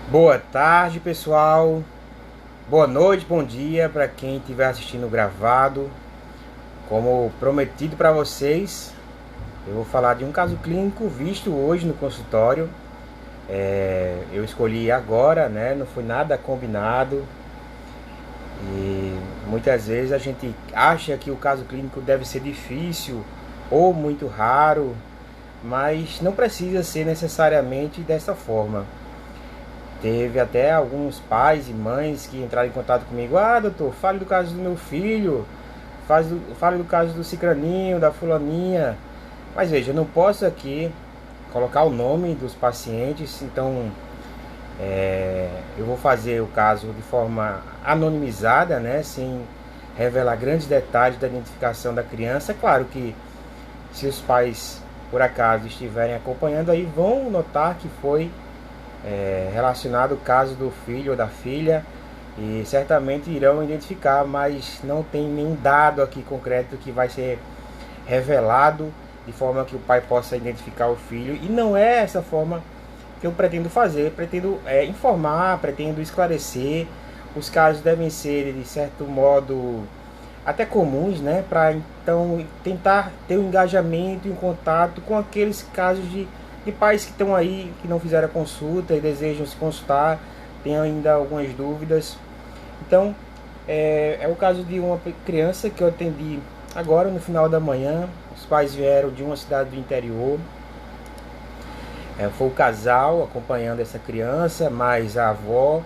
Boa tarde, pessoal. Boa noite, bom dia para quem estiver assistindo gravado. Como prometido para vocês, eu vou falar de um caso clínico visto hoje no consultório. Eu escolhi agora, né? Não foi nada combinado. E muitas vezes a gente acha que o caso clínico deve ser difícil ou muito raro, mas não precisa ser necessariamente dessa forma. Teve até alguns pais e mães que entraram em contato comigo. Ah, doutor, fale do caso do meu filho, fale do caso do cicraninho, da fulaninha. Mas veja, eu não posso aqui colocar o nome dos pacientes, então eu vou fazer o caso de forma anonimizada, né, sem revelar grandes detalhes da identificação da criança. É claro que se os pais por acaso estiverem acompanhando aí, vão notar que foi relacionado ao caso do filho ou da filha e certamente irão identificar, mas não tem nenhum dado aqui concreto que vai ser revelado de forma que o pai possa identificar o filho, e não é essa forma que eu pretendo fazer. Eu pretendo informar, pretendo esclarecer. Os casos devem ser de certo modo até comuns, né, para então tentar ter um engajamento e um contato com aqueles casos de pais que estão aí, que não fizeram a consulta e desejam se consultar, tem ainda algumas dúvidas. Então, é o caso de uma criança que eu atendi agora no final da manhã. Os pais vieram de uma cidade do interior. Foi o casal acompanhando essa criança, mais a avó.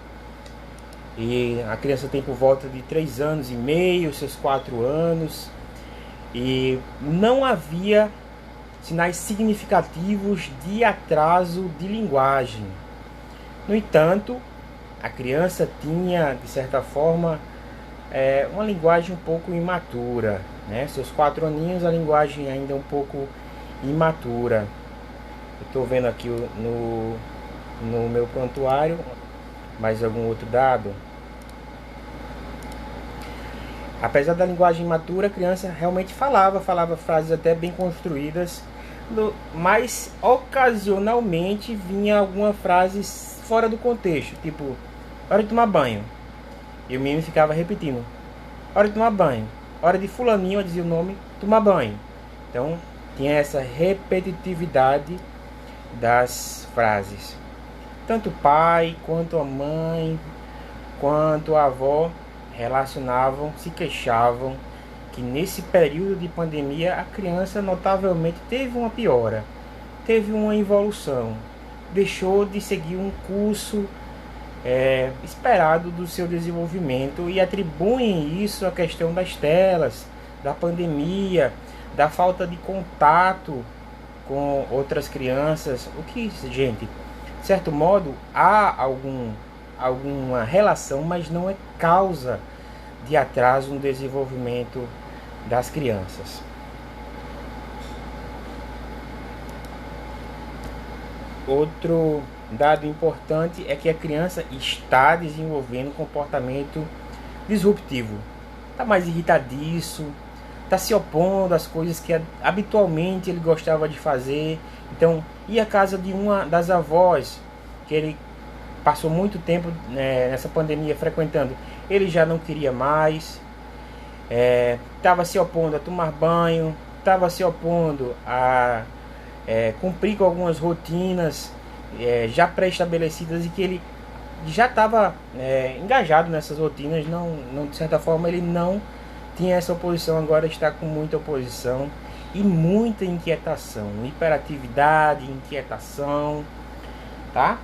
E a criança tem por volta de 3 anos e meio, seus 4 anos. E não havia sinais significativos de atraso de linguagem. No entanto, a criança tinha, de certa forma, uma linguagem um pouco imatura, né? Seus 4 aninhos, a linguagem ainda um pouco imatura. Eu estou vendo aqui no meu prontuário mais algum outro dado. Apesar da linguagem imatura, a criança realmente falava frases até bem construídas, mas ocasionalmente vinha alguma frase fora do contexto, tipo, hora de tomar banho. E o menino ficava repetindo, hora de tomar banho. Hora de fulaninho, eu dizia o nome, tomar banho. Então, tinha essa repetitividade das frases. Tanto o pai, quanto a mãe, quanto a avó relacionavam, se queixavam que nesse período de pandemia a criança notavelmente teve uma piora, teve uma evolução, deixou de seguir um curso esperado do seu desenvolvimento, e atribuem isso à questão das telas, da pandemia, da falta de contato com outras crianças. O que, gente, de certo modo há alguma relação, mas não é causa de atraso no desenvolvimento das crianças. Outro dado importante é que a criança está desenvolvendo um comportamento disruptivo. Está mais irritadiço, está se opondo às coisas que habitualmente ele gostava de fazer. Então, ir à casa de uma das avós, que ele passou muito tempo nessa pandemia frequentando, ele já não queria mais. Estava se opondo a tomar banho, estava se opondo a cumprir com algumas rotinas já pré-estabelecidas, e que ele já estava engajado nessas rotinas. Não, de certa forma ele não tinha essa oposição, agora está com muita oposição e muita inquietação, hiperatividade, inquietação, tá?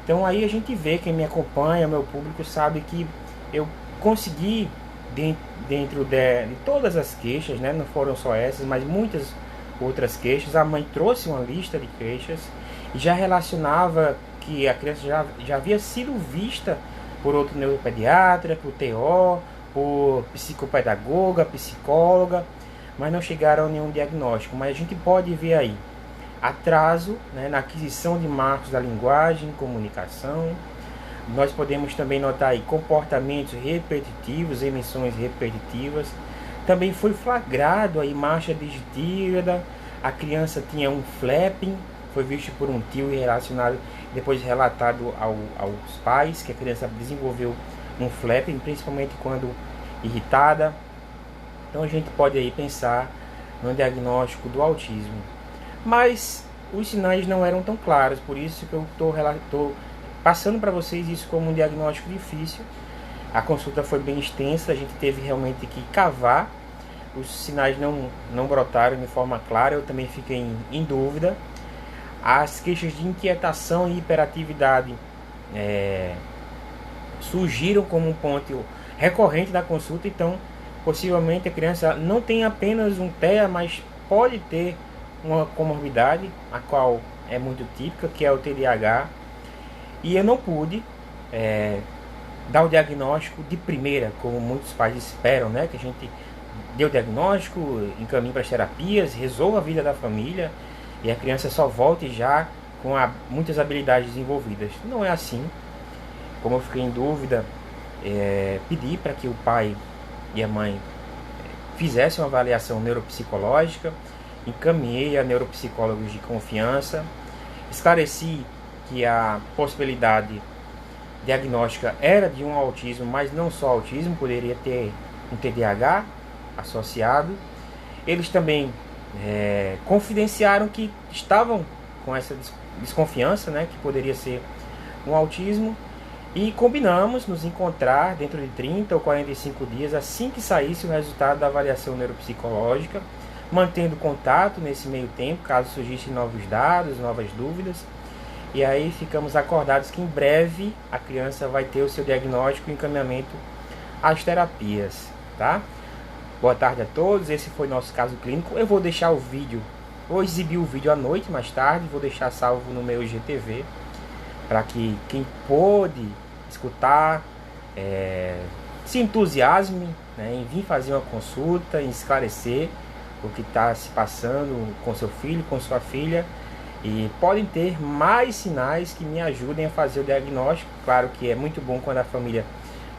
Então aí a gente vê, quem me acompanha, meu público, sabe que eu consegui, dentro de todas as queixas, né? Não foram só essas, mas muitas outras queixas. A mãe trouxe uma lista de queixas e já relacionava que a criança já havia sido vista por outro neuropediatra, por TO, por psicopedagoga, psicóloga, mas não chegaram a nenhum diagnóstico. Mas a gente pode ver aí atraso, né, na aquisição de marcos da linguagem, comunicação. Nós podemos também notar aí comportamentos repetitivos, emissões repetitivas. Também foi flagrado aí marcha digestiva, a criança tinha um flapping foi visto por um tio e relacionado, depois relatado aos pais, que a criança desenvolveu um flapping, principalmente quando irritada. Então a gente pode aí pensar no diagnóstico do autismo. Mas os sinais não eram tão claros, por isso que eu estou passando para vocês isso como um diagnóstico difícil. A consulta foi bem extensa, a gente teve realmente que cavar. Os sinais não brotaram de forma clara, eu também fiquei em dúvida. As queixas de inquietação e hiperatividade surgiram como um ponto recorrente da consulta, então possivelmente a criança não tem apenas um TEA, mas pode ter uma comorbidade, a qual é muito típica, que é o TDAH. E eu não pude dar o diagnóstico de primeira, como muitos pais esperam, né? Que a gente dê o diagnóstico, encaminhe para as terapias, resolva a vida da família e a criança só volte já com muitas habilidades desenvolvidas. Não é assim. Como eu fiquei em dúvida, pedi para que o pai e a mãe fizessem uma avaliação neuropsicológica, encaminhei a neuropsicólogos de confiança, esclareci que a possibilidade diagnóstica era de um autismo, mas não só autismo, poderia ter um TDAH associado. Eles também confidenciaram que estavam com essa desconfiança, né, que poderia ser um autismo, e combinamos nos encontrar dentro de 30 ou 45 dias, assim que saísse o resultado da avaliação neuropsicológica, mantendo contato nesse meio tempo, caso surgissem novos dados, novas dúvidas. E aí ficamos acordados que em breve a criança vai ter o seu diagnóstico e encaminhamento às terapias, tá? Boa tarde a todos, esse foi nosso caso clínico. Eu vou deixar o vídeo, vou exibir o vídeo à noite mais tarde, vou deixar salvo no meu IGTV, para que quem pôde escutar se entusiasme, né, em vir fazer uma consulta, em esclarecer o que está se passando com seu filho, com sua filha. E podem ter mais sinais que me ajudem a fazer o diagnóstico. Claro que é muito bom quando a família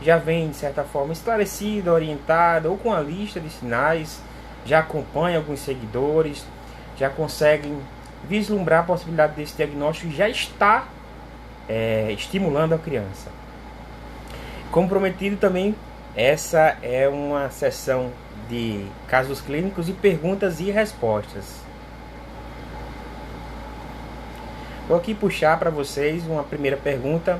já vem de certa forma esclarecida, orientada, ou com a lista de sinais, já acompanha alguns seguidores, já conseguem vislumbrar a possibilidade desse diagnóstico e já está estimulando a criança. Como prometido também, essa é uma sessão de casos clínicos e perguntas e respostas. Vou aqui puxar para vocês uma primeira pergunta.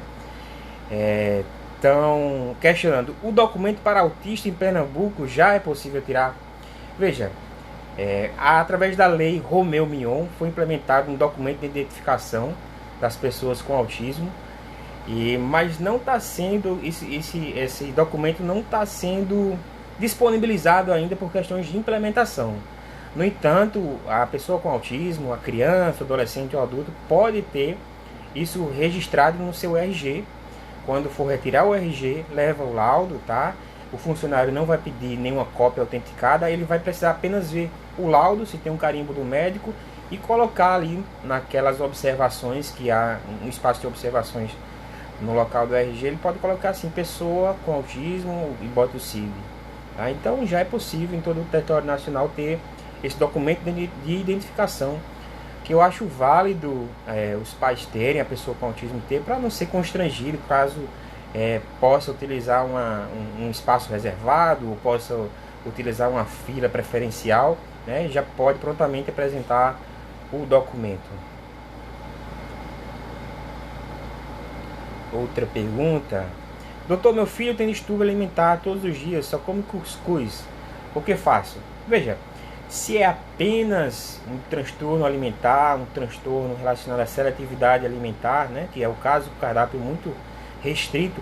Estão questionando: o documento para autista em Pernambuco já é possível tirar? Veja, através da lei Romeu Mignon foi implementado um documento de identificação das pessoas com autismo, mas não está sendo esse documento não está sendo disponibilizado ainda por questões de implementação. No entanto, a pessoa com autismo, a criança, adolescente ou adulto, pode ter isso registrado no seu RG. Quando for retirar o RG, leva o laudo, tá? O funcionário não vai pedir nenhuma cópia autenticada, ele vai precisar apenas ver o laudo, se tem um carimbo do médico, e colocar ali naquelas observações, que há um espaço de observações no local do RG, ele pode colocar assim: pessoa com autismo, e bota o CID. Tá? Então já é possível em todo o território nacional ter esse documento de identificação, que eu acho válido os pais terem, a pessoa com autismo ter, para não ser constrangido caso possa utilizar um espaço reservado, ou possa utilizar uma fila preferencial, né? Já pode prontamente apresentar o documento. Outra pergunta: doutor, meu filho tem distúrbio alimentar todos os dias, só come cuscuz, o que faço? Veja, se é apenas um transtorno alimentar, um transtorno relacionado à seletividade alimentar, né, que é o caso do cardápio muito restrito,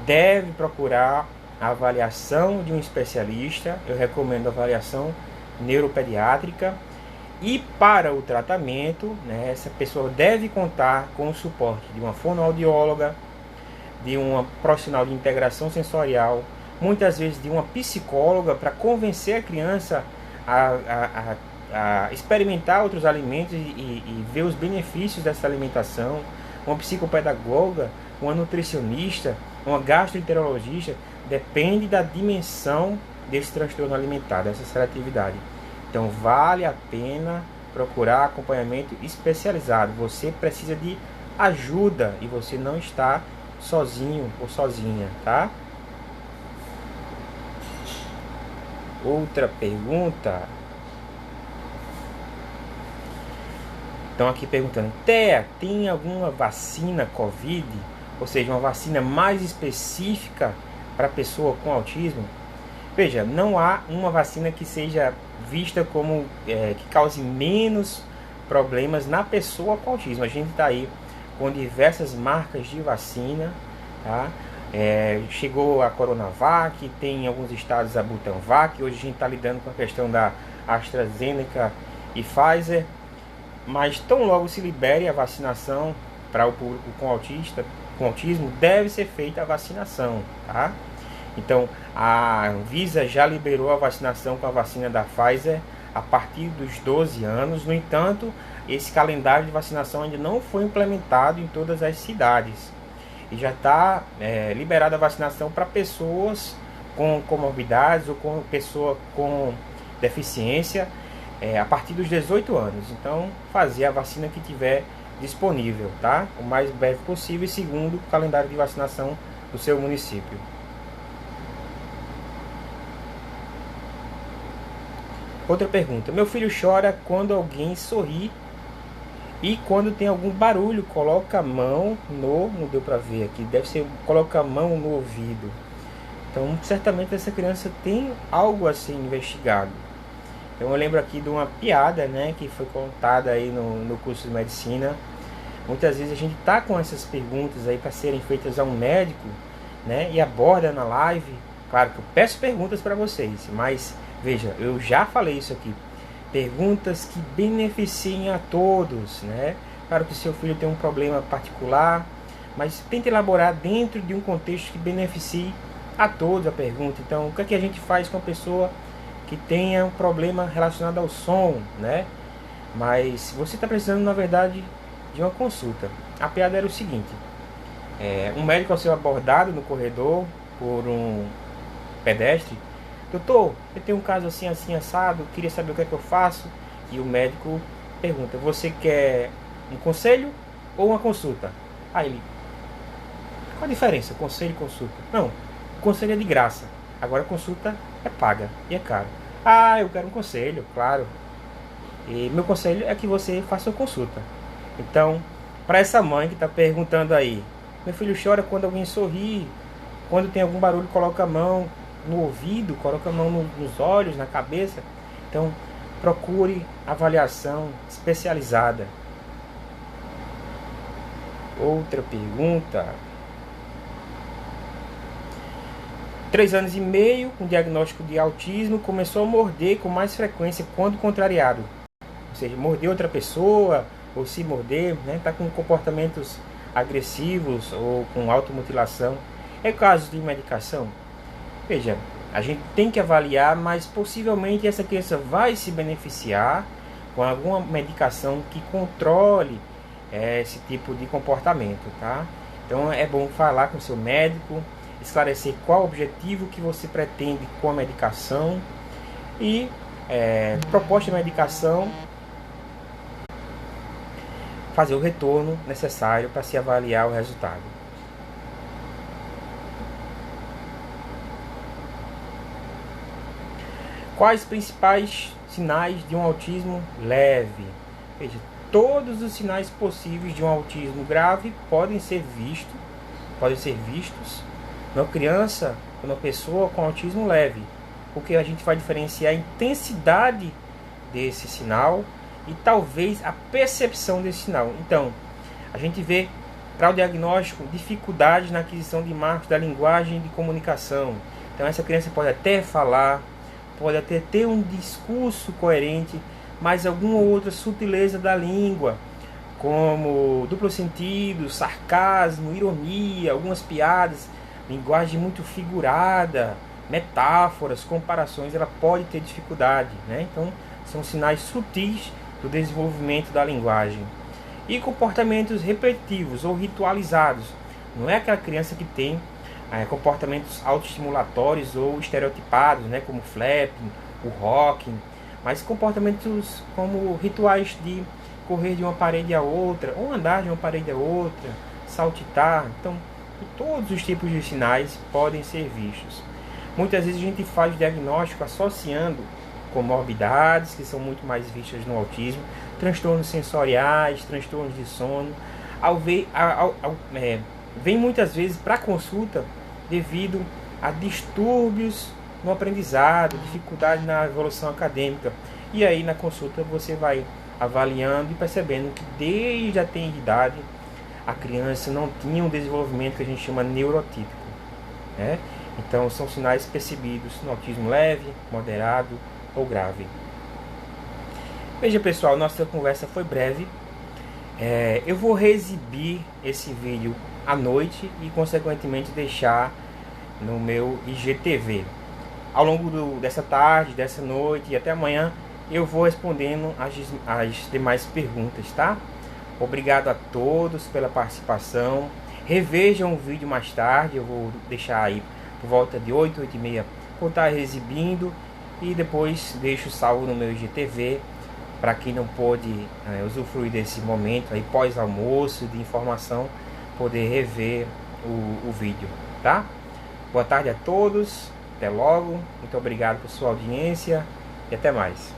deve procurar a avaliação de um especialista. Eu recomendo a avaliação neuropediátrica. E para o tratamento, né, essa pessoa deve contar com o suporte de uma fonoaudióloga, de uma profissional de integração sensorial, muitas vezes de uma psicóloga, para convencer a criança a experimentar outros alimentos e ver os benefícios dessa alimentação. Uma psicopedagoga, uma nutricionista, uma gastroenterologista, depende da dimensão desse transtorno alimentar, dessa seletividade. Então vale a pena procurar acompanhamento especializado. Você precisa de ajuda e você não está sozinho ou sozinha, tá? Outra pergunta. Estão aqui perguntando: Thea, tem alguma vacina Covid? Ou seja, uma vacina mais específica para pessoa com autismo? Veja, não há uma vacina que seja vista como que cause menos problemas na pessoa com autismo. A gente está aí com diversas marcas de vacina, tá? Chegou a Coronavac, tem em alguns estados a Butanvac. Hoje a gente está lidando com a questão da AstraZeneca e Pfizer, mas tão logo se libere a vacinação para o público com autismo, deve ser feita a vacinação, tá? Então a Anvisa já liberou a vacinação com a vacina da Pfizer a partir dos 12 anos. No entanto, esse calendário de vacinação ainda não foi implementado em todas as cidades. E já está liberada a vacinação para pessoas com comorbidades ou com pessoa com deficiência a partir dos 18 anos. Então, fazer a vacina que tiver disponível, tá? O mais breve possível, segundo o calendário de vacinação do seu município. Outra pergunta: meu filho chora quando alguém sorri e quando tem algum barulho, coloca a mão no... Não deu para ver aqui, deve ser coloca a mão no ouvido. Então, certamente essa criança tem algo a ser investigado. Então, eu lembro aqui de uma piada, né, que foi contada aí no curso de medicina. Muitas vezes a gente tá com essas perguntas aí para serem feitas a um médico, né, e aborda na live. Claro que eu peço perguntas para vocês, mas veja, eu já falei isso aqui. Perguntas que beneficiem a todos, né? Claro que seu filho tem um problema particular, mas tente elaborar dentro de um contexto que beneficie a todos a pergunta. Então, o que é que a gente faz com a pessoa que tenha um problema relacionado ao som, né? Mas você está precisando, na verdade, de uma consulta. A piada era o seguinte: um médico ao ser abordado no corredor por um pedestre: doutor, eu tenho um caso assim, assim, assado, queria saber o que é que eu faço. E o médico pergunta: você quer um conselho ou uma consulta? Aí ele: qual a diferença, conselho e consulta? Não, o conselho é de graça, agora a consulta é paga e é caro. Ah, eu quero um conselho, claro. E meu conselho é que você faça uma consulta. Então, para essa mãe que está perguntando aí: meu filho chora quando alguém sorri, quando tem algum barulho coloca a mão no ouvido, coloca a mão nos olhos, na cabeça. Então, procure avaliação especializada. Outra pergunta: 3 anos e meio, com diagnóstico de autismo, começou a morder com mais frequência quando contrariado. Ou seja, morder outra pessoa, ou se morder, né? Está com comportamentos agressivos ou com automutilação. É caso de medicação? Veja, a gente tem que avaliar, mas possivelmente essa criança vai se beneficiar com alguma medicação que controle esse tipo de comportamento, tá? Então é bom falar com o seu médico, esclarecer qual o objetivo que você pretende com a medicação e proposta de medicação, fazer o retorno necessário para se avaliar o resultado. Quais principais sinais de um autismo leve? Veja, todos os sinais possíveis de um autismo grave podem ser vistos numa criança ou numa pessoa com autismo leve, porque a gente vai diferenciar a intensidade desse sinal e talvez a percepção desse sinal. Então, a gente vê para o diagnóstico dificuldades na aquisição de marcos da linguagem de comunicação. Então, essa criança pode até falar, pode até ter um discurso coerente, mas alguma outra sutileza da língua, como duplo sentido, sarcasmo, ironia, algumas piadas, linguagem muito figurada, metáforas, comparações, ela pode ter dificuldade, né? Então, são sinais sutis do desenvolvimento da linguagem. E comportamentos repetitivos ou ritualizados. Não é aquela criança que tem comportamentos autoestimulatórios ou estereotipados, né, como o flapping, o rocking, mas comportamentos como rituais de correr de uma parede a outra, ou andar de uma parede a outra, saltitar. Então, todos os tipos de sinais podem ser vistos. Muitas vezes a gente faz o diagnóstico associando comorbidades, que são muito mais vistas no autismo, transtornos sensoriais, transtornos de sono. Vem muitas vezes para consulta devido a distúrbios no aprendizado, dificuldade na evolução acadêmica. E aí na consulta você vai avaliando e percebendo que desde a tenridade a criança não tinha um desenvolvimento que a gente chama neurotípico, né? Então são sinais percebidos no autismo leve, moderado ou grave. Veja pessoal, nossa conversa foi breve. Eu vou reexibir esse vídeo à noite e consequentemente deixar no meu IGTV. Ao longo dessa tarde, dessa noite e até amanhã eu vou respondendo as demais perguntas, tá? Obrigado a todos pela participação. Revejam o vídeo mais tarde, eu vou deixar aí por volta de 8, 8 e meia, vou estar exibindo e depois deixo salvo no meu IGTV para quem não pôde usufruir desse momento aí pós-almoço de informação, poder rever o vídeo, tá? Boa tarde a todos, até logo, muito obrigado por sua audiência e até mais.